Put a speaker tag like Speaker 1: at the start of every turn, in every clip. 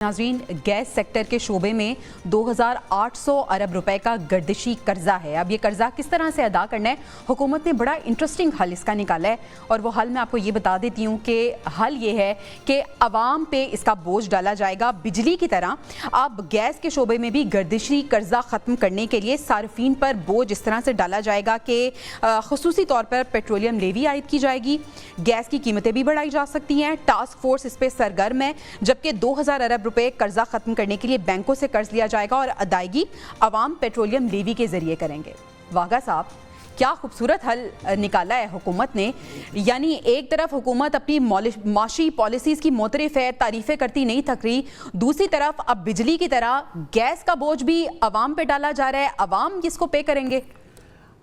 Speaker 1: नाज़रीन, gas sector के शोबे में 2800 अरब रुपए का गर्दिशी कर्जा है। अब ये कर्जा किस तरह से अदा करना है, हुकूमत ने बड़ा इंटरेस्टिंग हल इसका निकाला है। और वो हल मैं आपको ये बता देती हूँ कि हल ये है कि अवाम पे इसका बोझ डाला जाएगा बिजली की तरह। अब गैस के शोबे में भी गर्दिशी कर्जा ख़त्म करने के लिए सार्फिन पर बोझ इस तरह से डाला जाएगा कि ख़ुसूसी तौर पर पेट्रोलियम लेवी आयद की जाएगी, गैस की कीमतें भी बढ़ाई जा सकती हैं। टास्क फोर्स इस पर सरगर्म है, जबकि 2000 अरब रुपए कर्जा खत्म करने के लिए बैंकों से कर्ज लिया जाएगा और अदायगी अवाम पेट्रोलियम लेवी के जरिए करेंगे। वागा साहब, क्या खूबसूरत हल निकाला है हुकूमत ने। यानी एक तरफ हुकूमत अपनी माशी पॉलिसीज़ की मोतरिफ है, तारीफ़ें करती नहीं थक रही, दूसरी तरफ अब बिजली की तरह गैस का बोझ भी अवाम पे डाला जा रहा है। अवाम किसको पे करेंगे?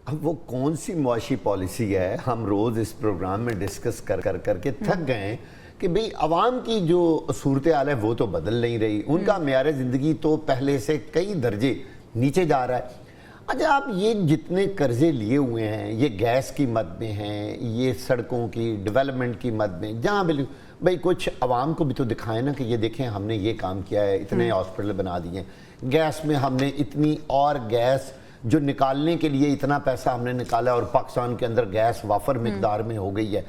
Speaker 2: अब वो कौन सी मुआशी पॉलिसी है, हम रोज़ इस प्रोग्राम में डिस्कस कर के थक गए हैं कि भाई अवाम की जो सूरत हाल है वो तो बदल नहीं रही, उनका मेयार ज़िंदगी तो पहले से कई दर्जे नीचे जा रहा है। अच्छा, आप ये जितने कर्जे लिए हुए हैं, ये गैस की मद में हैं, ये सड़कों की डेवलपमेंट की मद में, जहाँ बिल्कुल भाई कुछ अवाम को भी तो दिखाएं ना कि ये देखें हमने ये काम किया है, इतने हॉस्पिटल बना दिए, गैस में हमने इतनी और गैस जो निकालने के लिए इतना पैसा हमने निकाला और पाकिस्तान के अंदर गैस वाफर मिकदार में हो गई है।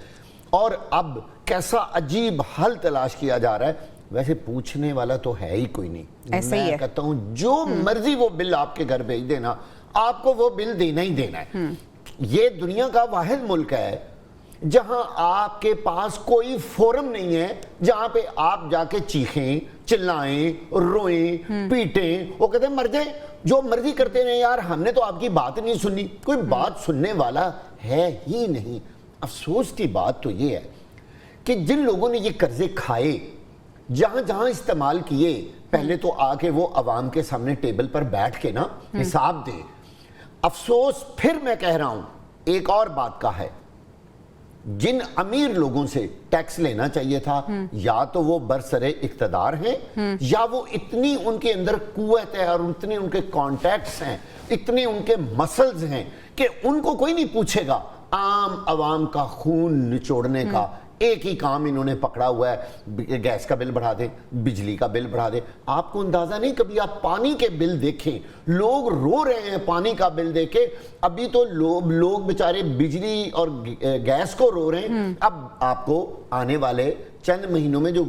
Speaker 2: और अब कैसा अजीब हल तलाश किया जा रहा है। वैसे पूछने वाला तो है ही कोई नहीं।
Speaker 1: ऐसे ही
Speaker 2: मैं कहता हूँ जो मर्जी वो बिल आपके घर भेज देना, आपको वो बिल देना ही देना है। ये दुनिया का वाहिद मुल्क है जहां आपके पास कोई फोरम नहीं है जहां पे आप जाके चीखें, चिल्लाएं, रोएं, पीटें। वो कहते हैं मर जाए, जो मर्जी करते रहे यार, हमने तो आपकी बात नहीं सुनी। कोई बात सुनने वाला है ही नहीं। अफसोस की बात तो ये है कि जिन लोगों ने ये कर्जे खाए, जहां जहां इस्तेमाल किए, पहले तो आके वो अवाम के सामने टेबल पर बैठ के ना हिसाब दे। अफसोस फिर मैं कह रहा हूं एक और बात का है, जिन अमीर लोगों से टैक्स लेना चाहिए था, या तो वो बरसरे इख्तदार हैं या वो इतनी उनके अंदर कुव्वत है और इतने उनके कॉन्टैक्ट्स हैं, इतने उनके मसल्स हैं कि उनको कोई नहीं पूछेगा। आम अवाम का खून निचोड़ने का एक ही काम इन्होंने पकड़ा हुआ है, गैस का बिल बढ़ा दे, बिजली का बिल बढ़ा दे। आपको अंदाजा नहीं, कभी आप पानी के बिल देखें, लोग रो रहे हैं पानी का बिल देके। अभी तो लोग बेचारे बिजली और गैस को रो रहे हैं। अब आपको आने वाले चंद महीनों में जो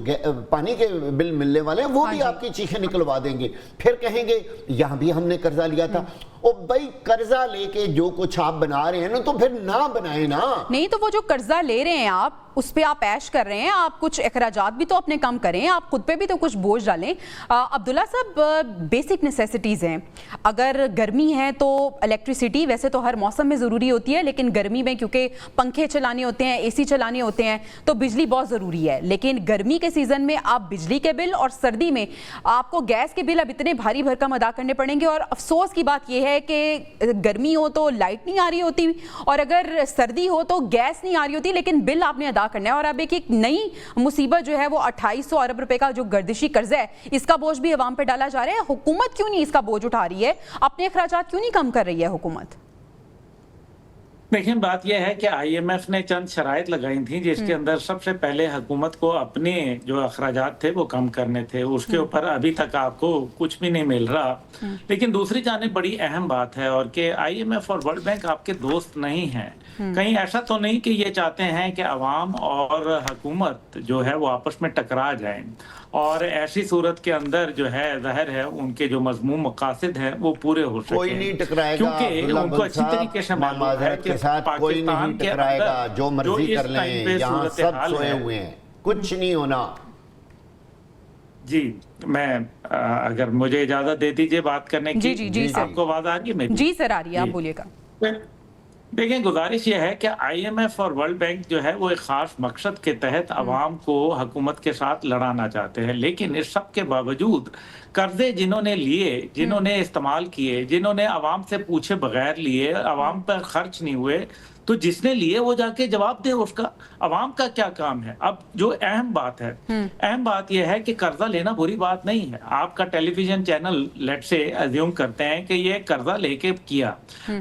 Speaker 2: पानी के बिल मिलने वाले हैं वो भी आपकी चीखें निकलवा देंगे। फिर कहेंगे यहां भी हमने कर्जा लिया था। ओ भाई, कर्जा लेके जो कुछ आप बना रहे हैं ना, तो फिर ना बनाए ना।
Speaker 1: नहीं तो वो जो कर्जा ले रहे हैं आप, उस पे आप ऐश कर रहे हैं, आप कुछ अखराजात भी तो अपने कम करें, आप खुद पे भी तो कुछ बोझ डालें। अब्दुल्ला साहब, बेसिक नेसेसिटीज़ हैं। अगर गर्मी है तो इलेक्ट्रिसिटी वैसे तो हर मौसम में ज़रूरी होती है, लेकिन गर्मी में क्योंकि पंखे चलाने होते हैं, एसी चलाने होते हैं, तो बिजली बहुत ज़रूरी है। लेकिन गर्मी के सीज़न में आप बिजली के बिल और सर्दी में आपको गैस के बिल अब इतने भारी भरकम अदा करने पड़ेंगे। और अफसोस की बात यह है कि गर्मी हो तो लाइट नहीं आ रही होती, और अगर सर्दी हो तो गैस नहीं आ रही होती, लेकिन बिल आपने अदा करना है। और अब एक नई मुसीबत जो है वो 2800 अरब रुपए का जो गर्दिशी कर्जा है, इसका बोझ भी अवाम पे डाला जा रहा है। हुकूमत क्यों नहीं इसका बोझ उठा रही है? अपने अखराजात क्यों नहीं कम कर रही है हुकूमत?
Speaker 3: देखिए, बात यह है कि IMF ने चंद शराइत लगाई थी जिसके अंदर सबसे पहले हुकूमत को अपने जो अखराजात थे वो कम करने थे। उसके ऊपर अभी तक आपको कुछ भी नहीं मिल रहा। लेकिन दूसरी जानिब बड़ी अहम बात है और कि IMF और वर्ल्ड बैंक आपके दोस्त नहीं हैं। कहीं ऐसा तो नहीं कि ये चाहते हैं कि अवाम और हुकूमत जो है वो आपस में टकरा जाएं, और ऐसी सूरत के अंदर जो है ज़ाहिर है उनके जो मज़मूम मकासद हैं वो पूरे हो सकें।
Speaker 2: कोई नहीं टकराएगा,
Speaker 3: क्योंकि उनको अच्छी तरीके से मालूम है कि
Speaker 2: कोई नहीं टकराएगा, जो मर्जी कर लें, यहाँ सब सोए हुए हैं, कुछ नहीं होना।
Speaker 3: जी, मैं अगर मुझे इजाजत दे दीजिए बात करने की।
Speaker 1: जी
Speaker 3: आपको आवाज आ रही है मेरी?
Speaker 1: जी सर, आ रही है, आप बोलिएगा।
Speaker 3: देखिए, गुजारिश ये है कि IMF और वर्ल्ड बैंक जो है वो एक खास मकसद के तहत अवाम को हुकूमत के साथ लड़ाना चाहते हैं, लेकिन इस सब के बावजूद कर्जे जिन्होंने लिए, जिन्होंने इस्तेमाल किए, जिन्होंने अवाम से पूछे बगैर लिए, अवाम पर खर्च नहीं हुए, تو جس نے لیے وہ جا کے جواب دے اس کا، عوام کا کیا کام ہے؟ اب جو اہم بات ہے، اہم بات یہ ہے کہ قرضہ لینا بری بات نہیں ہے. آپ کا ٹیلی ویژن چینل لیٹ سے ایزیوم کرتے ہیں کہ یہ قرضہ لے کے کیا،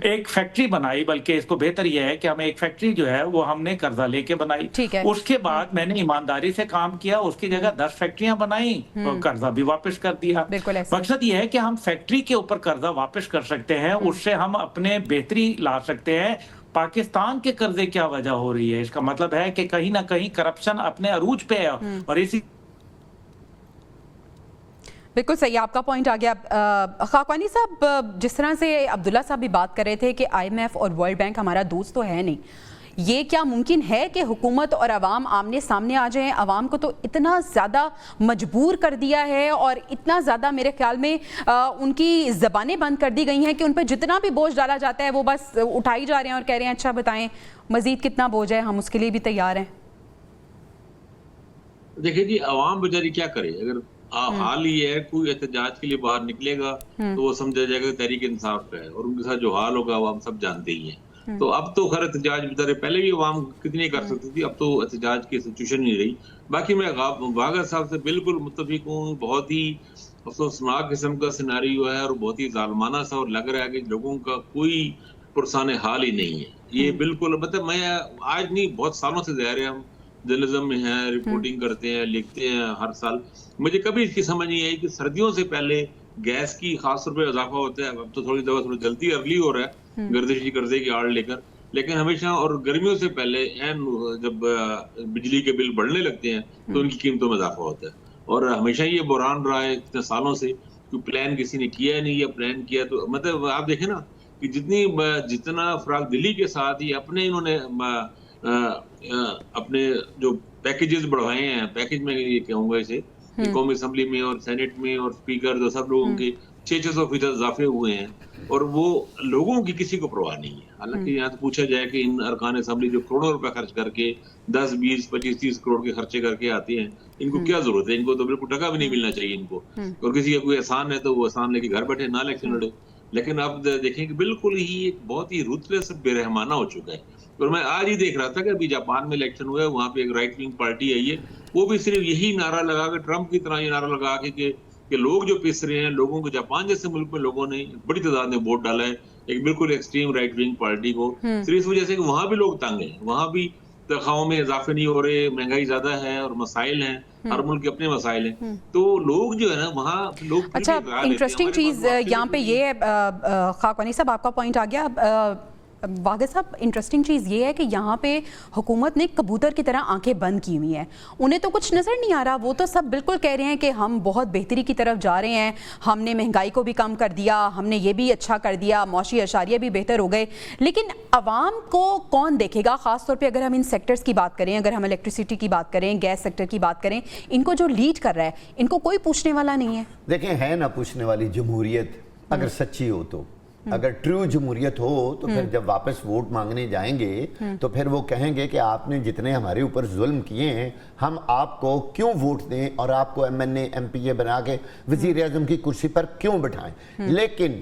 Speaker 3: ایک فیکٹری بنائی، بلکہ اس کو بہتر یہ ہے کہ ہم ایک فیکٹری جو ہے وہ ہم نے قرضہ لے کے بنائی، اس کے بعد میں نے ایمانداری سے کام کیا، اس کی جگہ 10 فیکٹریاں بنائیں اور قرضہ بھی واپس کر دیا. مقصد یہ ہے کہ ہم فیکٹری کے اوپر قرضہ واپس کر سکتے ہیں، اس سے ہم اپنے بہتری لا سکتے ہیں. پاکستان کے قرضے کیا وجہ ہو رہی ہے؟ اس کا مطلب ہے کہ کہیں نہ کہیں کرپشن اپنے عروج پہ ہے، اور اسی
Speaker 1: بالکل صحیح، آپ کا پوائنٹ آ گیا. خاقانی صاحب، جس طرح سے عبداللہ صاحب بھی بات کر رہے تھے کہ آئی ایم ایف اور ورلڈ بینک ہمارا دوست تو ہے نہیں، یہ کیا ممکن ہے کہ حکومت اور عوام آمنے سامنے آ جائیں؟ عوام کو تو اتنا زیادہ مجبور کر دیا ہے اور اتنا زیادہ میرے خیال میں ان کی زبانیں بند کر دی گئی ہیں کہ ان پہ جتنا بھی بوجھ ڈالا جاتا ہے وہ بس اٹھائی جا رہے ہیں اور کہہ رہے ہیں اچھا بتائیں مزید کتنا بوجھ ہے، ہم اس کے لیے بھی تیار ہیں.
Speaker 4: دیکھیں جی، عوام بیچاری کیا کرے؟ اگر حال یہ ہے کوئی احتجاج کے لیے باہر نکلے گا تو وہ سمجھا جائے گا تحریک انصاف کا ہے، اور ان کے ساتھ جو حال ہوگا وہ ہم سب جانتے ہی ہیں. تو اب تو خیر احتجاج بیچارے پہلے بھی عوام کتنی کر سکتی تھی، اب تو احتجاج کی سچویشن نہیں رہی. باقی میں واغر صاحب سے بالکل متفق ہوں، بہت ہی افسوسناک قسم کا سیناریو ہے اور بہت ہی ظالمانہ سا، اور لگ رہا ہے کہ لوگوں کا کوئی پرسان حال ہی نہیں ہے. یہ بالکل مطلب میں آج نہیں، بہت سالوں سے ظاہر ہے ہم جرنلزم میں ہیں، رپورٹنگ کرتے ہیں، لکھتے ہیں ہر سال. مجھے کبھی اس کی سمجھ نہیں آئی کہ سردیوں سے پہلے گیس کی خاص طور پہ اضافہ ہوتا ہے. اب تو تھوڑی جلدی ارلی ہو رہا ہے گردشی قرضے کی آڑ لے کر، لیکن ہمیشہ، اور گرمیوں سے پہلے جب بجلی کے بل بڑھنے لگتے ہیں تو ان کی قیمتوں میں اضافہ ہوتا ہے. اور ہمیشہ یہ بحران رہا ہے اتنے سالوں سے، کوئی پلان کسی نے کیا نہیں، یا پلان کیا تو مطلب آپ دیکھیں نا کہ جتنا فراغ دلی کے ساتھ ہی اپنے انہوں نے اپنے جو پیکیجز بڑھوائے ہیں، پیکیج میں یہ کہوں گا اسے، قومی اسمبلی میں اور سینٹ میں اور اسپیکر جو سب لوگوں کے 600% اضافے ہوئے ہیں، اور وہ لوگوں کی کسی کو پرواہ نہیں ہے. حالانکہ یہاں تو پوچھا جائے کہ ان ارکان اسمبلی جو کروڑوں روپے خرچ کر کے 10 20 25 30 کروڑ کے خرچے کر کے آتے ہیں، ان کو کیا ضرورت ہے؟ ان کو تو بالکل ٹکا بھی نہیں ملنا چاہیے ان کو. اور کسی کا کوئی احسان ہے تو وہ احسان لے کے گھر بیٹھے، نہ الیکشن لڑے. لیکن اب دیکھیں کہ بالکل ہی ایک بہت ہی روتلیس بے رحمانہ ہو چکا ہے. اور میں آج ہی دیکھ رہا تھا کہ ابھی جاپان میں الیکشن ہوا ہے، وہاں پہ ایک رائٹ ونگ پارٹی آئی ہے، وہ بھی صرف یہی نعرہ لگا کے، ٹرمپ کی طرح یہ نعرہ لگا کے کہ لوگ جو پس رہے ہیں، لوگوں کو جاپان جیسے ملک میں لوگوں نے بڑی تعداد میں ووٹ ڈالا ہے ایک بالکل ایکسٹریم رائٹ ونگ پارٹی کو، صرف اس وجہ سے کہ وہاں بھی لوگ تنگ ہیں، وہاں بھی تنخواہوں میں اضافے نہیں ہو رہے، مہنگائی زیادہ ہے اور مسائل ہیں، ہر ملک کے اپنے مسائل ہیں. تو لوگ جو ہے نا وہاں لوگ.
Speaker 1: اچھا، انٹرسٹنگ چیز یہاں پہ یہ ہے خاقانی صاحب، آپ کا پوائنٹ آ گیا. واغر صاحب، انٹرسٹنگ چیز یہ ہے کہ یہاں پہ حکومت نے کبوتر کی طرح آنکھیں بند کی ہوئی ہیں، انہیں تو کچھ نظر نہیں آ رہا. وہ تو سب بالکل کہہ رہے ہیں کہ ہم بہت بہتری کی طرف جا رہے ہیں، ہم نے مہنگائی کو بھی کم کر دیا، ہم نے یہ بھی اچھا کر دیا، معاشی اشاریہ بھی بہتر ہو گئے. لیکن عوام کو کون دیکھے گا؟ خاص طور پہ اگر ہم ان سیکٹرز کی بات کریں، اگر ہم الیکٹریسٹی کی بات کریں، گیس سیکٹر کی بات کریں، ان کو جو لیڈ کر رہا ہے ان کو کوئی پوچھنے والا نہیں ہے.
Speaker 2: دیکھیں، ہے نہ پوچھنے والی جمہوریت اگر سچی ہو تو. اگر ٹرو جمہوریت ہو تو پھر جب واپس ووٹ مانگنے جائیں گے تو پھر وہ کہیں گے کہ آپ نے جتنے ہمارے اوپر ظلم کیے ہیں ہم آپ کو کیوں ووٹ دیں اور آپ کو M N A M P A بنا کے وزیر اعظم کی کرسی پر کیوں بٹھائیں. لیکن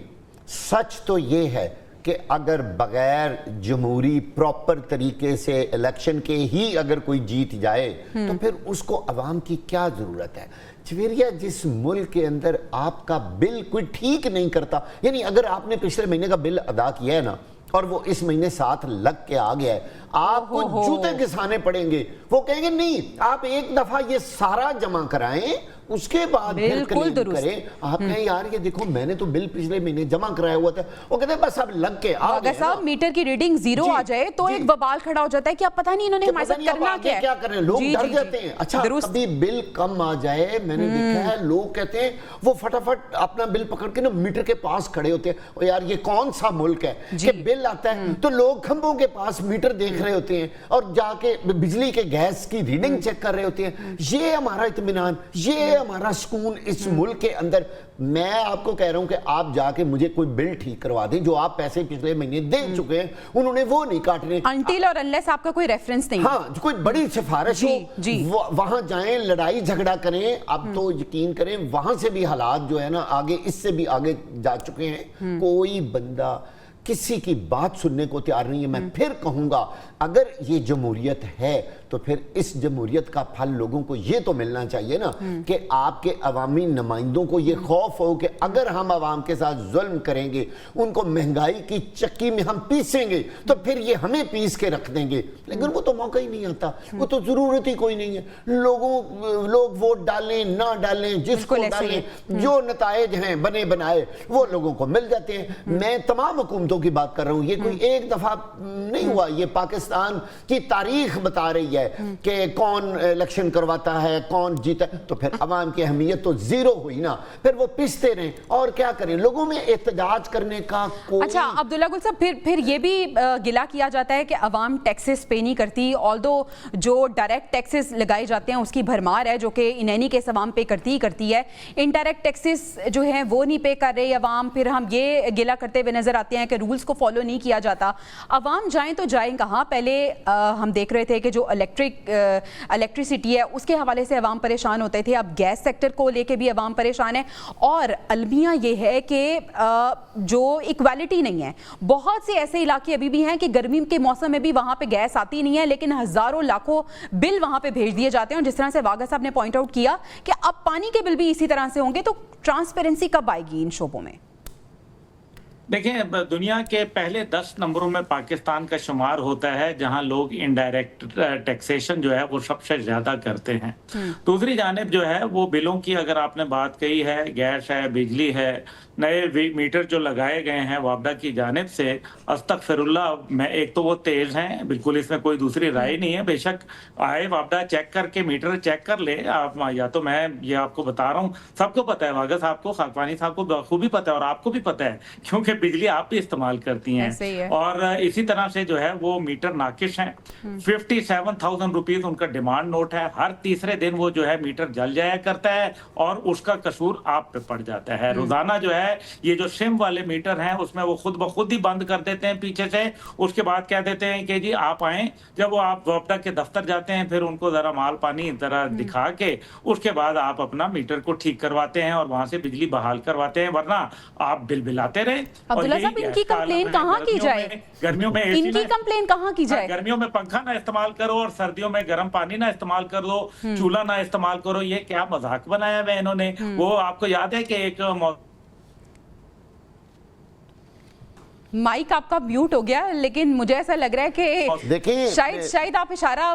Speaker 2: سچ تو یہ ہے کہ اگر بغیر جمہوری پراپر طریقے سے الیکشن کے ہی اگر کوئی جیت جائے تو پھر اس کو عوام کی کیا ضرورت ہے. چویریا، جس ملک کے اندر آپ کا بل کوئی ٹھیک نہیں کرتا، یعنی اگر آپ نے پچھلے مہینے کا بل ادا کیا ہے نا اور وہ اس مہینے ساتھ لگ کے آ گیا ہے، آپ کو جوتے گھسانے پڑیں گے. وہ کہیں گے نہیں، آپ ایک دفعہ یہ سارا جمع کرائیں، اس کے بعد پھر کلیم کریں. آپ کہیں یار یہ دیکھو میں نے تو بل پچھلے مہینے جمع کرایا ہوا تھا. وہ کہتے ہیں بس اب لگ کے آ گئے.
Speaker 1: صاحب میٹر کی ریڈنگ زیرو آ جائے تو ایک وبال کھڑا ہو جاتا ہے کہ اب پتہ نہیں انہوں نے ہمارے ساتھ کرنا کیا ہے،
Speaker 2: کیا کر رہے ہیں. لوگ ڈر جاتے ہیں. اچھا، کبھی بل کم آ جائے، میں نے دیکھا ہے لوگ کہتے ہیں وہ فٹافٹ اپنا بل پکڑ کے نا میٹر کے پاس کھڑے ہوتے ہیں. اور یار یہ کون سا ملک ہے کہ بل آتا ہے تو لوگ کھمبوں کے پاس میٹر دیکھ رہے ہوتے ہیں اور جا کے بجلی کے گیس کی ریڈنگ چیک کر رہے ہوتے ہیں. یہ ہمارا اطمینان، یہ ہمارا سکون اس ملک کے اندر. میں آپ کو کہہ رہا ہوں کہ آپ جا کے مجھے کوئی بل ٹھیک کروا دیں، جو آپ پیسے پچھلے مہینے دے چکے ہیں انہوں نے وہ نہیں کاٹنے.
Speaker 1: انٹل اور انلیس آپ کا کوئی ریفرنس نہیں.
Speaker 2: ہاں، کوئی بڑی سفارش ہو وہاں جائیں، لڑائی جھگڑا کریں. اب تو یقین کریں وہاں سے بھی حالات جو ہے نا آگے، اس سے بھی آگے جا چکے ہیں. کوئی بندہ किसी की बात सुनने को तैयार नहीं है। मैं फिर कहूंगा, अगर ये जमहूरियत है तो फिर इस जमहूरियत का फल लोगों को ये तो मिलना चाहिए ना कि आपके अवामी नुमाइंदों को ये खौफ हो कि अगर हम अवाम के साथ जुल्म करेंगे, उनको महंगाई की चक्की में हम पीसेंगे, तो फिर ये हमें पीस के रख देंगे। लेकिन वो तो मौका ही नहीं आता, वो तो जरूरत ही कोई नहीं है। लोग वोट डालें ना डालें, जिसको डालें, जो नताइज हैं बने बनाए वो लोगों को मिल जाते हैं। मैं तमाम हुकूमतों की बात कर रहा हूँ, ये कोई एक दफा नहीं हुआ, ये पाकिस्तान की तारीख बता रही है कि कौन इलेक्शन करवाता है, कौन जीता, तो फिर अवाम की अहमियत तो जीरो हुई ना। फिर वो पिसते रहे और क्या करें, लोगों में एहतजाज करने का कोई।
Speaker 1: अच्छा अब्दुल्ला गुल साहब, फिर ये भी गिला किया जाता है कि अवाम टैक्सेस पे नहीं करती, ऑल्दो जो डायरेक्ट टैक्सेस लगाए जाते हैं उसकी भरमार है, जो कि इन एनी केस अवाम पे करती ही करती है। इनडायरेक्ट टैक्सेस जो है वो नहीं पे कर रहे अवाम, फिर हम ये गिला करते हुए नजर आते हैं कि रूल्स को फॉलो नहीं किया जाता। अवाम जाएं तो जाएं कहाँ? पहले हम देख रहे थे कि जो इलेक्ट्रिसिटी है उसके हवाले से अवाम परेशान होते थे, अब गैस सेक्टर को लेके भी अवाम परेशान है। और अलमिया ये है कि जो इक्वालिटी नहीं है, बहुत से ऐसे इलाके अभी भी हैं कि गर्मी के मौसम में भी वहाँ पे गैस आती नहीं है, लेकिन हज़ारों लाखों बिल वहाँ पे भेज दिए जाते हैं। और जिस तरह से वागा साहब ने पॉइंट आउट किया कि अब पानी के बिल भी इसी तरह से होंगे, तो ट्रांसपेरेंसी कब आएगी इन शोबों में?
Speaker 3: देखिए, दुनिया के पहले 10 नंबरों में पाकिस्तान का शुमार होता है जहां लोग इनडायरेक्ट टैक्सेशन जो है वो सबसे ज्यादा करते हैं। दूसरी जानिब जो है वो बिलों की अगर आपने बात कही है, गैस है, बिजली है, नए मीटर जो लगाए गए हैं वापडा की जानिब से, अस्तगफिरुल्लाह, मैं एक तो वो तेज हैं, बिल्कुल इसमें कोई दूसरी राय नहीं है। बेशक आए वापडा चेक करके मीटर चेक कर ले आप, या तो मैं ये आपको बता रहा हूँ, सबको पता है, वागा साहब को, खाकवानी साहब को बखूबी पता है और आपको भी पता है, क्योंकि बिजली आप भी इस्तेमाल करती हैं। और इसी तरह से जो है वो मीटर नाकिश हैं। 57,000 रुपीज उनका डिमांड नोट है। हर तीसरे दिन वो जो है मीटर जल जाया करता है और उसका कसूर आप पे पड़ जाता है। रोजाना जो है ये जो सिम वाले मीटर हैं उसमें वो खुद ब खुद ही बंद कर देते हैं पीछे से। उसके बाद कह देते हैं कि जी आप आए। जब वो आप वापडा के दफ्तर जाते हैं फिर उनको जरा माल पानी तरह दिखा के उसके बाद आप अपना मीटर को ठीक करवाते हैं और वहां से बिजली बहाल करवाते हैं, वरना आप बिल बिलाते रहे।
Speaker 1: अब्दुल्ला साहब, इनकी कंप्लेन कहाँ की जाए?
Speaker 3: गर्मियों में
Speaker 1: इनकी कंप्लेन कहाँ की जाए?
Speaker 3: गर्मियों में पंखा ना इस्तेमाल करो और सर्दियों में गर्म पानी ना इस्तेमाल कर दो, चूल्हा ना इस्तेमाल करो। ये क्या मजाक बनाया हुआ है इन्होंने। वो आपको याद है कि एक
Speaker 1: माइक आपका म्यूट हो गया, लेकिन मुझे ऐसा लग रहा है कि
Speaker 2: देखिए
Speaker 1: शायद आप इशारा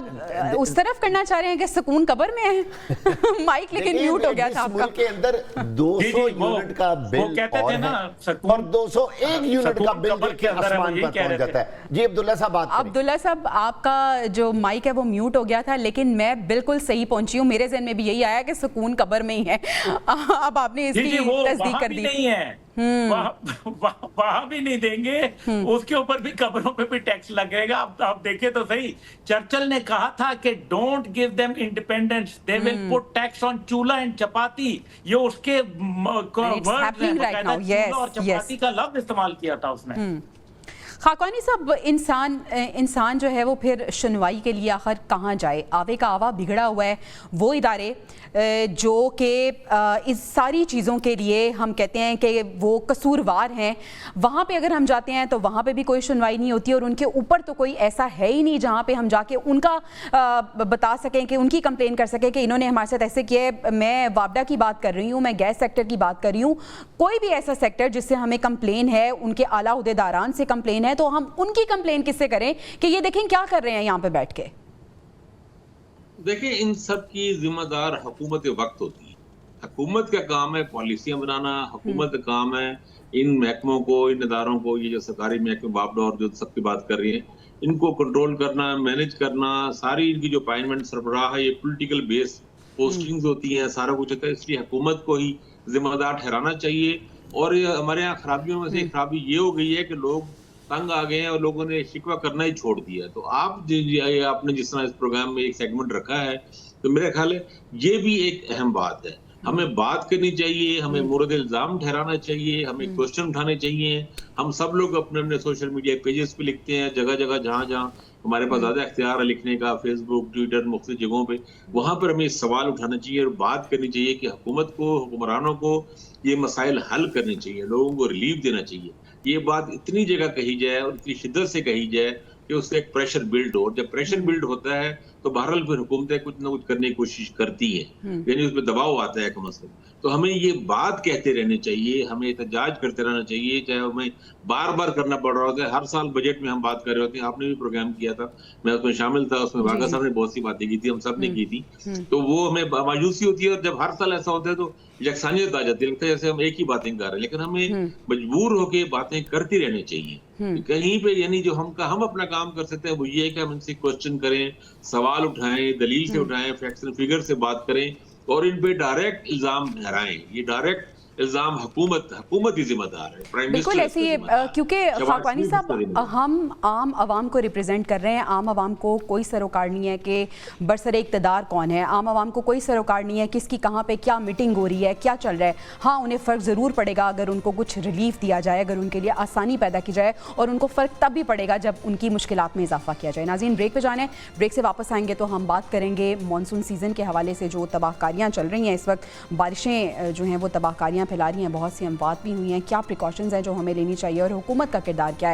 Speaker 1: उस तरफ करना चाह रहे हैं कि सुकून कब्र में है। माइक लेकिन म्यूट हो गया था आपका।
Speaker 2: के अंदर 200 यूनिट का बिल और 201 यूनिट का बिल के आसमान पर पहुंच जाता है। जी अब्दुल्ला साहब बात करें।
Speaker 1: अब्दुल्ला साहब, आपका जो माइक है वो म्यूट हो गया था, लेकिन मैं बिल्कुल सही पहुंची हूँ। मेरे ज़हन में भी यही आया कि सुकून कब्र में ही है। अब आपने इसकी तस्दीक कर दी।
Speaker 3: नहीं है, वहां भी नहीं देंगे, उसके ऊपर भी कब्रों पे भी टैक्स लगेगा। आप देखें तो सही, चर्चिल ने कहा था कि don't give them independence, they will put tax on चूल्हा एंड चपाती। ये उसके वर्ड हैं, और चपाती का लफ्ज इस्तेमाल किया था उसने।
Speaker 1: खाकवानी साहब, इंसान जो है वो फिर सुनवाई के लिए आखिर कहाँ जाए? आवे का आवा बिगड़ा हुआ है। वो इदारे जो कि इस सारी चीज़ों के लिए हम कहते हैं कि वो कसूरवार हैं, वहाँ पे अगर हम जाते हैं तो वहाँ पे भी कोई सुनवाई नहीं होती, और उनके ऊपर तो कोई ऐसा है ही नहीं जहाँ पे हम जाके उनका बता सकें कि उनकी कंप्लेन कर सकें कि इन्होंने हमारे साथ ऐसे किया है। मैं वापडा की बात कर रही हूँ, मैं गैस सेक्टर की बात कर रही हूँ। कोई भी ऐसा सेक्टर जिससे हमें कंप्लेन है, उनके आला उहदेदारान से कंप्लेन है, तो हम उनकी कंप्लेन किससे करें कि ये देखें क्या कर रहे हैं यहाँ पे बैठ के?
Speaker 4: देखिए, इन सब की जिम्मेदार हुकूमत वक्त होती है। हुकूमत का काम है पॉलिसियां बनाना, हुकूमत का काम है इन महकमों को, इन इदारों को, ये जो सरकारी महकमे वापडा और जो सबकी बात कर रही है, इनको कंट्रोल करना, मैनेज करना। सारी इनकी जो अपॉइंटमेंट सरबराह है, ये पॉलिटिकल बेस पोस्टिंग्स होती हैं, सारा कुछ होता है। इसलिए हुकूमत को ही जिम्मेदार ठहराना चाहिए। और हमारे यहाँ खराबियों में से खराबी ये हो गई है कि लोग तंग आ गए हैं और लोगों ने शिकवा करना ही छोड़ दिया। तो आपने जिस तरह इस प्रोग्राम में एक सेगमेंट रखा है, तो मेरा ख्याल है ये भी एक अहम बात है। ہمیں بات کرنی چاہیے, ہمیں مورد الزام ٹھہرانا چاہیے, ہمیں کوشچن اٹھانے چاہیے. ہم سب لوگ اپنے اپنے سوشل میڈیا پیجز پہ لکھتے ہیں, جگہ جگہ جہاں جہاں ہمارے پاس زیادہ اختیار ہے لکھنے کا, فیس بک, ٹویٹر, مختلف جگہوں پہ, وہاں پر ہمیں سوال اٹھانا چاہیے اور بات کرنی چاہیے کہ حکومت کو, حکمرانوں کو یہ مسائل حل کرنے چاہیے, لوگوں کو ریلیف دینا چاہیے. یہ بات اتنی جگہ کہی جائے اور اتنی شدت سے کہی جائے کہ اس سے ایک پریشر بلڈ ہو, اور جب پریشر بلڈ ہوتا ہے تو بہرحال پھر حکومتیں کچھ نہ کچھ کرنے کی کوشش کرتی ہیں, یعنی اس پہ دباؤ آتا ہے کم از کم. تو ہمیں یہ بات کہتے رہنے چاہیے, ہمیں احتجاج کرتے رہنا چاہیے, چاہے ہمیں بار بار کرنا پڑ رہا ہوتا ہے. ہر سال بجٹ میں ہم بات کر رہے ہوتے ہیں, آپ نے بھی پروگرام کیا تھا, میں اس میں شامل تھا, اس میں واقعہ صاحب نے بہت سی باتیں کی تھی, ہم سب نے کی تھی. تو وہ ہمیں مایوسی ہوتی ہے, اور جب ہر سال ایسا ہوتا ہے تو یکسانیت آ جاتی ہے, لگتا ہے جیسے ہم ایک ہی باتیں کر رہے ہیں. لیکن ہمیں مجبور ہو کے باتیں کرتی رہنی چاہیے. کہیں پہ یعنی جو ہم اپنا کام کر سکتے ہیں وہ یہ ہے کہ ہم ان سے کوشچن کریں, سوال اٹھائیں, دلیل سے اٹھائیں, فیکٹس اینڈ فگر سے بات کریں, اور ان پہ ڈائریکٹ الزام ٹھہرائیں. یہ ڈائریکٹ الزام حکومت ہی ذمہ دار ہے, پرائم
Speaker 1: بالکل
Speaker 4: منسٹر
Speaker 1: ایسے ہی, کیونکہ خاقانی صاحب ہم عام عوام کو ریپرزینٹ کر رہے ہیں. عام عوام کو کوئی سروکار نہیں ہے کہ برسر اقتدار کون ہے, عام عوام کو کوئی سروکار نہیں ہے کس کی کہاں پہ کیا میٹنگ ہو رہی ہے, کیا چل رہا ہے. ہاں انہیں فرق ضرور پڑے گا اگر ان کو کچھ ریلیف دیا جائے, اگر ان کے لیے آسانی پیدا کی جائے, اور ان کو فرق تب بھی پڑے گا جب ان کی مشکلات میں اضافہ کیا جائے. ناظرین بریک پہ جانا ہے, بریک سے واپس آئیں گے تو ہم بات کریں گے مانسون سیزن کے حوالے سے جو تباہ کاریاں چل رہی ہیں اس وقت. بارشیں جو ہیں وہ تباہ کاریاں پھیلا رہی ہیں, بہت سی اموات بھی ہوئی ہیں, کیا پریکاشنز ہیں جو ہمیں لینی چاہیے, اور حکومت کا کردار کیا ہے